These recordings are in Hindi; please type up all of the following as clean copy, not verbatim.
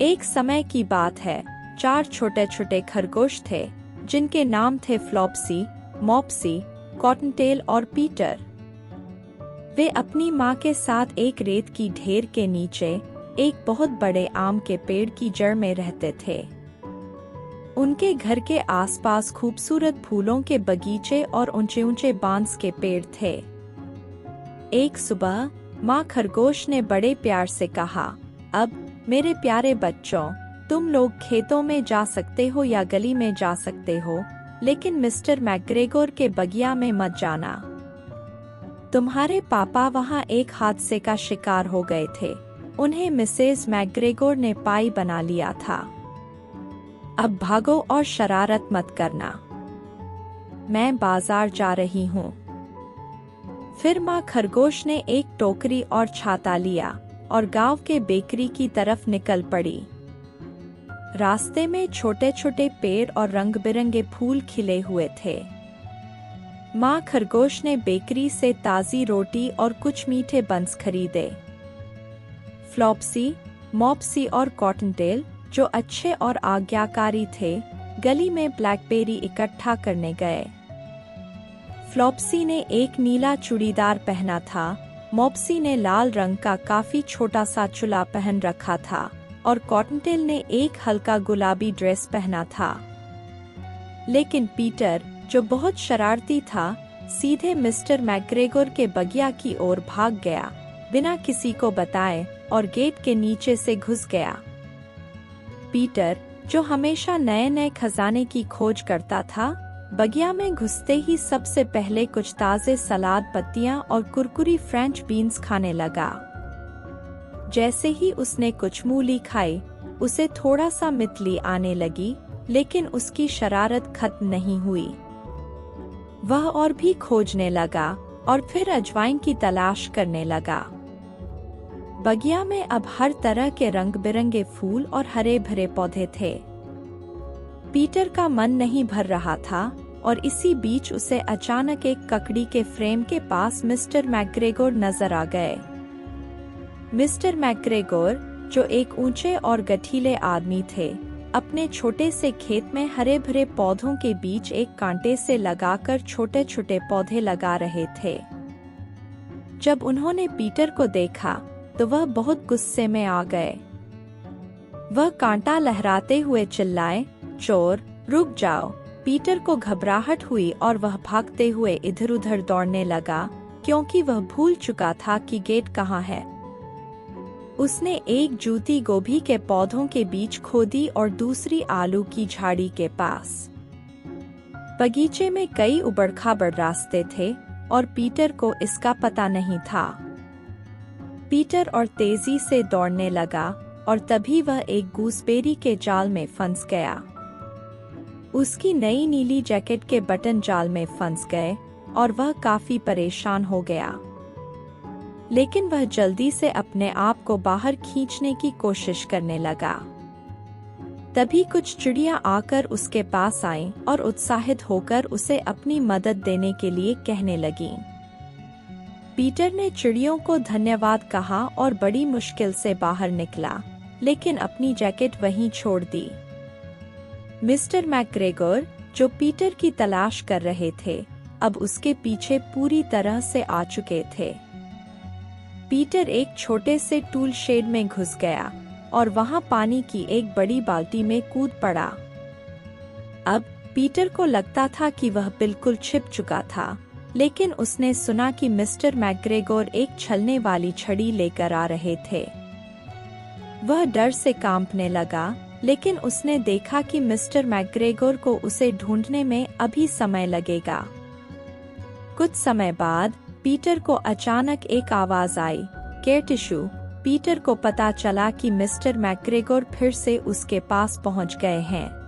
एक समय की बात है, 4 छोटे छोटे खरगोश थे जिनके नाम थे फ्लॉप्सी, मॉप्सी, कॉटनटेल और पीटर। वे अपनी माँ के साथ एक रेत की ढेर के नीचे एक बहुत बड़े आम के पेड़ की जड़ में रहते थे। उनके घर के आसपास खूबसूरत फूलों के बगीचे और ऊंचे ऊंचे बांस के पेड़ थे। एक सुबह माँ खरगोश ने बड़े प्यार से कहा, अब मेरे प्यारे बच्चों, तुम लोग खेतों में जा सकते हो या गली में जा सकते हो, लेकिन मिस्टर मैकग्रेगोर के बगिया में मत जाना। तुम्हारे पापा वहाँ एक हादसे का शिकार हो गए थे। उन्हें मिसेस मैकग्रेगोर ने पाई बना लिया था। अब भागो और शरारत मत करना। मैं बाजार जा रही हूँ। फिर माँ खरगोश ने एक टोकरी और छाता लिया और गांव के बेकरी की तरफ निकल पड़ी। रास्ते में छोटे छोटे पेड़ और रंग बिरंगे फूल खिले हुए थे। माँ खरगोश ने बेकरी से ताज़ी रोटी और कुछ मीठे बंस खरीदे। फ्लॉप्सी, मॉप्सी और कॉटनटेल, जो अच्छे और आज्ञाकारी थे, गली में ब्लैकबेरी इकट्ठा करने गए। फ्लॉप्सी ने एक नीला चूड़ीदार पहना था, मॉप्सी ने लाल रंग का काफी छोटा सा चुला पहन रखा था और कॉटनटेल ने एक हल्का गुलाबी ड्रेस पहना था। लेकिन पीटर, जो बहुत शरारती था, सीधे मिस्टर मैकग्रेगोर के बगिया की ओर भाग गया, बिना किसी को बताए, और गेट के नीचे से घुस गया। पीटर, जो हमेशा नए नए खजाने की खोज करता था, बगिया में घुसते ही सबसे पहले कुछ ताज़े सलाद पत्तियां और कुरकुरी फ्रेंच बीन्स खाने लगा। जैसे ही उसने कुछ मूली खाई, उसे थोड़ा सा मितली आने लगी, लेकिन उसकी शरारत खत्म नहीं हुई। वह और भी खोजने लगा और फिर अजवाइन की तलाश करने लगा। बगिया में अब हर तरह के रंग बिरंगे फूल और हरे भरे पौधे थे। पीटर का मन नहीं भर रहा था और इसी बीच उसे अचानक एक ककड़ी के फ्रेम के पास मिस्टर मैकग्रेगोर नजर आ गए। मिस्टर मैकग्रेगोर, जो एक ऊंचे और गठीले आदमी थे, अपने छोटे से खेत में हरे भरे पौधों के बीच एक कांटे से लगाकर छोटे छोटे पौधे लगा रहे थे। जब उन्होंने पीटर को देखा तो वह बहुत गुस्से में आ गए। वह कांटा लहराते हुए चिल्लाए, चोर, रुक जाओ। पीटर को घबराहट हुई और वह भागते हुए इधर उधर दौड़ने लगा, क्योंकि वह भूल चुका था कि गेट कहाँ है। उसने एक जूती गोभी के पौधों के बीच खोदी और दूसरी आलू की झाड़ी के पास। बगीचे में कई उबड़-खाबड़ रास्ते थे और पीटर को इसका पता नहीं था। पीटर और तेजी से दौड़ने लगा और तभी वह एक गूसबेरी के जाल में फंस गया। उसकी नई नीली जैकेट के बटन जाल में फंस गए और वह काफी परेशान हो गया। लेकिन वह जल्दी से अपने आप को बाहर खींचने की कोशिश करने लगा। तभी कुछ चिड़ियां आकर उसके पास आईं और उत्साहित होकर उसे अपनी मदद देने के लिए कहने लगीं। पीटर ने चिड़ियों को धन्यवाद कहा और बड़ी मुश्किल से बाहर निकला, लेकिन अपनी जैकेट वहीं छोड़ दी। मिस्टर मैकग्रेगोर, जो पीटर की तलाश कर रहे थे, अब उसके पीछे पूरी तरह से आ चुके थे। पीटर एक छोटे से टूल शेड में घुस गया और वहां पानी की एक बड़ी बाल्टी में कूद पड़ा। अब पीटर को लगता था कि वह बिल्कुल छिप चुका था, लेकिन उसने सुना कि मिस्टर मैकग्रेगोर एक छलने वाली छड़ी लेकर आ रहे थे। वह डर से कांपने लगा, लेकिन उसने देखा कि मिस्टर मैकग्रेगोर को उसे ढूंढने में अभी समय लगेगा। कुछ समय बाद पीटर को अचानक एक आवाज आई, केटिशु। पीटर को पता चला कि मिस्टर मैकग्रेगोर फिर से उसके पास पहुंच गए हैं।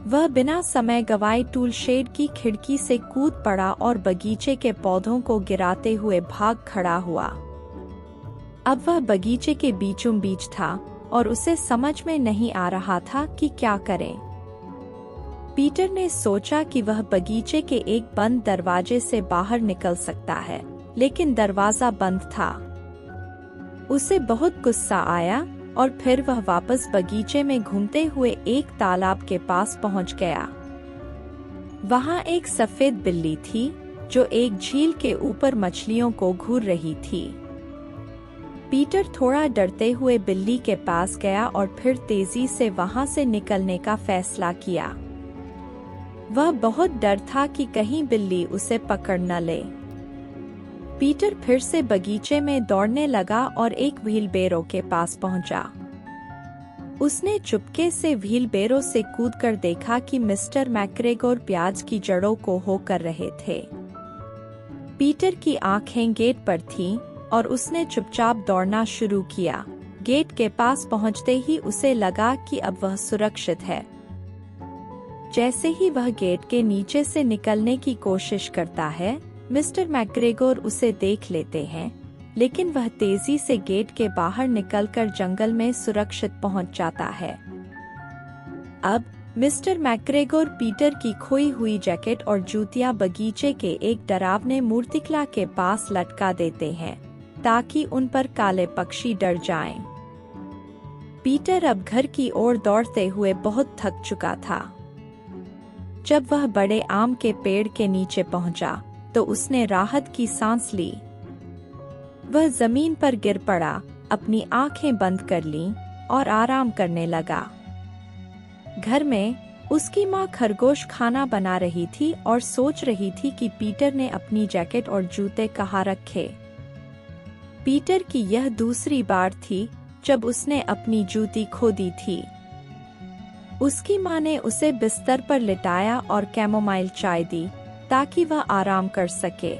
वह बिना समय गवाए टूल शेड की खिड़की से कूद पड़ा और बगीचे के पौधों को गिराते हुए भाग खड़ा हुआ। अब वह बगीचे के बीचों बीच था और उसे समझ में नहीं आ रहा था कि क्या करे। पीटर ने सोचा कि वह बगीचे के एक बंद दरवाजे से बाहर निकल सकता है, लेकिन दरवाजा बंद था। उसे बहुत गुस्सा आया, और फिर वह वापस बगीचे में घूमते हुए एक तालाब के पास पहुंच गया। वहां एक सफेद बिल्ली थी जो एक झील के ऊपर मछलियों को घूर रही थी। पीटर थोड़ा डरते हुए बिल्ली के पास गया और फिर तेजी से वहां से निकलने का फैसला किया। वह बहुत डर था कि कहीं बिल्ली उसे पकड़ न ले। पीटर फिर से बगीचे में दौड़ने लगा और एक व्हीलबेरो के पास पहुंचा। उसने चुपके से व्हीलबेरो से कूदकर देखा कि मिस्टर मैकग्रेगोर प्याज की जड़ों को हो कर रहे थे। पीटर की आंखें गेट पर थीं और उसने चुपचाप दौड़ना शुरू किया। गेट के पास पहुंचते ही उसे लगा कि अब वह सुरक्षित है। जैसे ही वह गेट के नीचे से निकलने की कोशिश करता है, मिस्टर मैकग्रेगोर उसे देख लेते हैं, लेकिन वह तेजी से गेट के बाहर निकलकर जंगल में सुरक्षित पहुंच जाता है। अब मिस्टर मैकग्रेगोर पीटर की खोई हुई जैकेट और जूतियां बगीचे के एक डरावने मूर्तिकला के पास लटका देते हैं ताकि उन पर काले पक्षी डर जाएं। पीटर अब घर की ओर दौड़ते हुए बहुत थक चुका था। जब वह बड़े आम के पेड़ के नीचे पहुंचा तो उसने राहत की सांस ली। वह जमीन पर गिर पड़ा, अपनी आंखें बंद कर लीं और आराम करने लगा। घर में उसकी माँ खरगोश खाना बना रही थी और सोच रही थी कि पीटर ने अपनी जैकेट और जूते कहाँ रखे। पीटर की यह दूसरी बार थी जब उसने अपनी जूती खो दी थी। उसकी माँ ने उसे बिस्तर पर लिटाया और कैमोमाइल चाय दी ताकि वह आराम कर सके।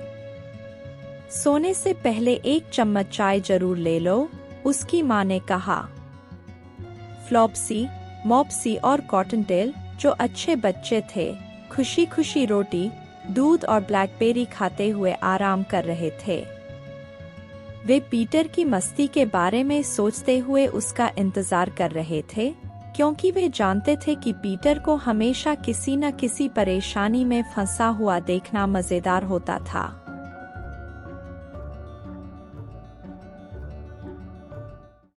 सोने से पहले एक चम्मच चाय जरूर ले लो, उसकी माँ ने कहा। फ्लॉप्सी, मॉप्सी और कॉटनटेल, जो अच्छे बच्चे थे, खुशी खुशी रोटी, दूध और ब्लैकबेरी खाते हुए आराम कर रहे थे। वे पीटर की मस्ती के बारे में सोचते हुए उसका इंतजार कर रहे थे, क्योंकि वे जानते थे कि पीटर को हमेशा किसी न किसी परेशानी में फंसा हुआ देखना मजेदार होता था।